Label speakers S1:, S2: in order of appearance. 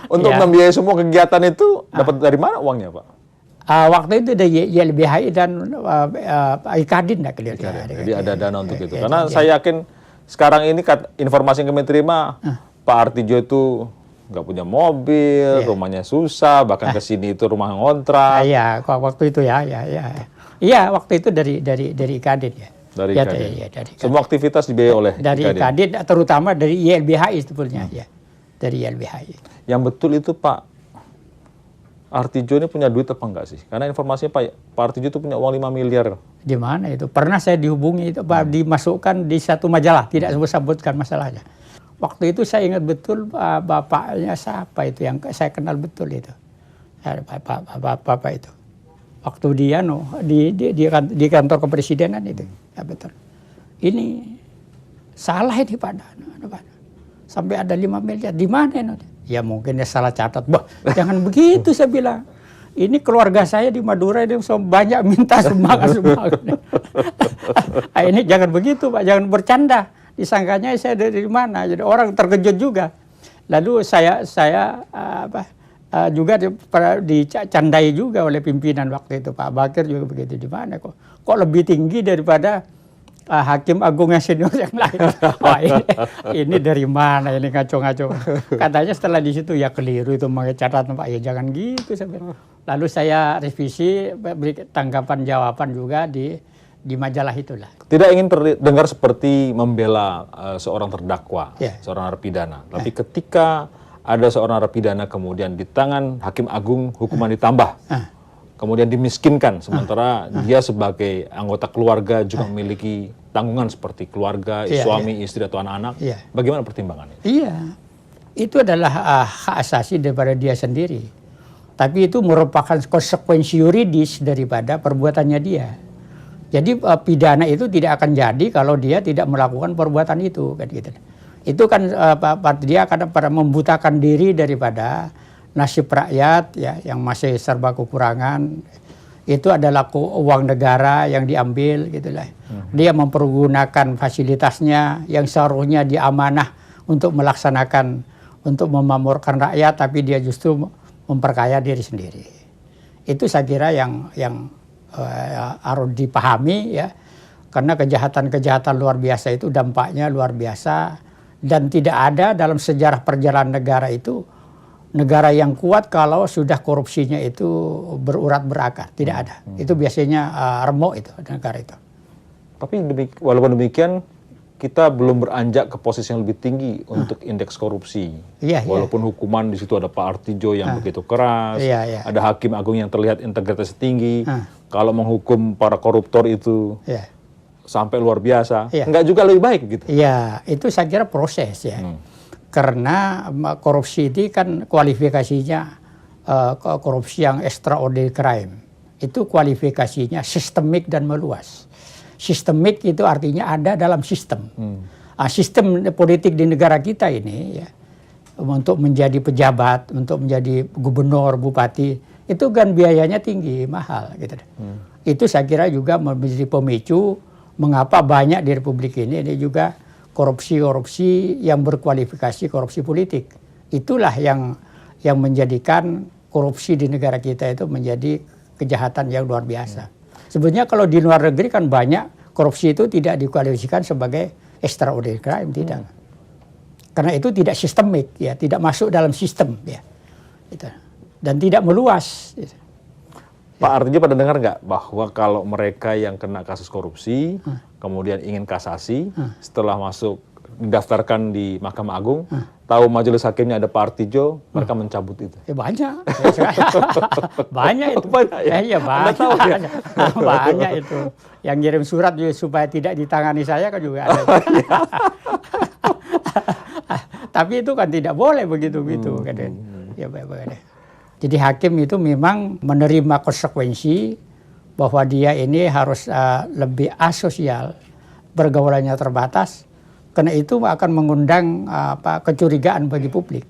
S1: Untuk
S2: Ya.
S1: membiayai semua kegiatan itu dapat dari mana uangnya, Pak?
S2: Waktu itu dari YLBHI dan Kadin.
S1: Jadi ada dana untuk itu.
S2: Ya,
S1: Karena
S2: ya.
S1: saya yakin sekarang ini informasi yang kami terima, Pak Artijo itu nggak punya mobil, rumahnya susah, bahkan ke sini itu rumah ngontrak.
S2: Iya, waktu itu ya. Iya, waktu itu dari Kadin ya.
S1: Dari
S2: Ya,
S1: Kadin.
S2: ya, dari Kadin.
S1: Semua aktivitas dibiayai oleh
S2: Dari Kadin, terutama dari YLBHI sebetulnya ya. Dari YLBHI.
S1: Yang betul itu Pak Artijo ini punya duit apa enggak sih? Karena informasinya Pak Artijo itu punya uang 5 miliar.
S2: Di mana itu? Pernah saya dihubungi itu, Pak, dimasukkan di satu majalah, tidak sebut-sebutkan masalahnya. Waktu itu saya ingat betul bapaknya siapa itu yang saya kenal betul itu. Bapak itu. Waktu dia di kantor kepresidenan itu. Ya betul. Ini salah ini Pak. Sampai ada 5 miliar. Di mana ini? Ya mungkin dia salah catat. Bah, jangan begitu saya bilang. Ini keluarga saya di Madura ini banyak minta sumbangan. Ini jangan begitu Pak, jangan bercanda. Disangkanya saya dari mana, jadi orang terkejut juga. Lalu saya juga dicandai juga oleh pimpinan waktu itu, Pak Bakir juga begitu. Di mana kok lebih tinggi daripada hakim agung yang senior yang lain. Wah, ini dari mana ini ngaco-ngaco. Katanya setelah di situ ya keliru itu pakai catatan Pak, ya jangan gitu. Lalu saya revisi, beri tanggapan jawaban juga di majalah itulah.
S1: Tidak ingin terdengar seperti membela seorang terdakwa, seorang narapidana. Tapi ketika ada seorang narapidana kemudian di tangan hakim agung hukuman ditambah, kemudian dimiskinkan, sementara dia sebagai anggota keluarga juga memiliki tanggungan seperti keluarga, suami, istri atau anak-anak. Bagaimana pertimbangannya?
S2: Iya, itu adalah hak asasi daripada dia sendiri. Tapi itu merupakan konsekuensi yuridis daripada perbuatannya dia. Jadi pidana itu tidak akan jadi kalau dia tidak melakukan perbuatan itu, kan gitu. Itu kan dia akan membutakan diri daripada nasib rakyat ya yang masih serba kekurangan. Itu adalah uang negara yang diambil gitulah. Dia mempergunakan fasilitasnya yang seharusnya diamanah untuk melaksanakan, untuk memamurkan rakyat, tapi dia justru memperkaya diri sendiri. Itu saya kira yang harus dipahami ya, karena kejahatan-kejahatan luar biasa itu dampaknya luar biasa, dan tidak ada dalam sejarah perjalanan negara itu negara yang kuat kalau sudah korupsinya itu berurat berakar. Tidak ada. Itu biasanya remuk itu negara itu. Tapi
S1: walaupun demikian kita belum beranjak ke posisi yang lebih tinggi untuk indeks korupsi. Walaupun hukuman di situ ada Pak Artijo yang begitu keras, ada hakim agung yang terlihat integritas tinggi. Kalau menghukum para koruptor itu sampai luar biasa, enggak juga lebih baik gitu.
S2: Iya, itu saya kira proses ya. Karena korupsi itu kan kualifikasinya korupsi yang extraordinary crime. Itu kualifikasinya sistemik dan meluas. Sistemik itu artinya ada dalam sistem. Sistem politik di negara kita ini ya, untuk menjadi pejabat, untuk menjadi gubernur, bupati, itu kan biayanya tinggi, mahal gitu. Itu saya kira juga menjadi pemicu mengapa banyak di Republik ini juga korupsi yang berkualifikasi korupsi politik. Itulah yang menjadikan korupsi di negara kita itu menjadi kejahatan yang luar biasa. Sebenarnya kalau di luar negeri kan banyak korupsi itu tidak dikualifikasikan sebagai extraordinary crime, tidak. Karena itu tidak sistemik, ya, tidak masuk dalam sistem, ya. Gitu. Dan tidak meluas. Gitu.
S1: Pak Artijo pada dengar nggak bahwa kalau mereka yang kena kasus korupsi, kemudian ingin kasasi, setelah masuk didaftarkan di Mahkamah Agung, tahu majelis hakimnya ada Pak Artijo, mereka mencabut itu.
S2: Ya banyak. Banyak itu.
S1: Banyak ya?
S2: Ya banyak.
S1: Tahu, ya?
S2: Banyak itu. Yang ngirim surat supaya tidak ditangani saya kan juga ada. Tapi itu kan tidak boleh begitu-begitu. Ya, jadi hakim itu memang menerima konsekuensi bahwa dia ini harus lebih asosial, pergaulannya terbatas, karena itu akan mengundang kecurigaan bagi publik.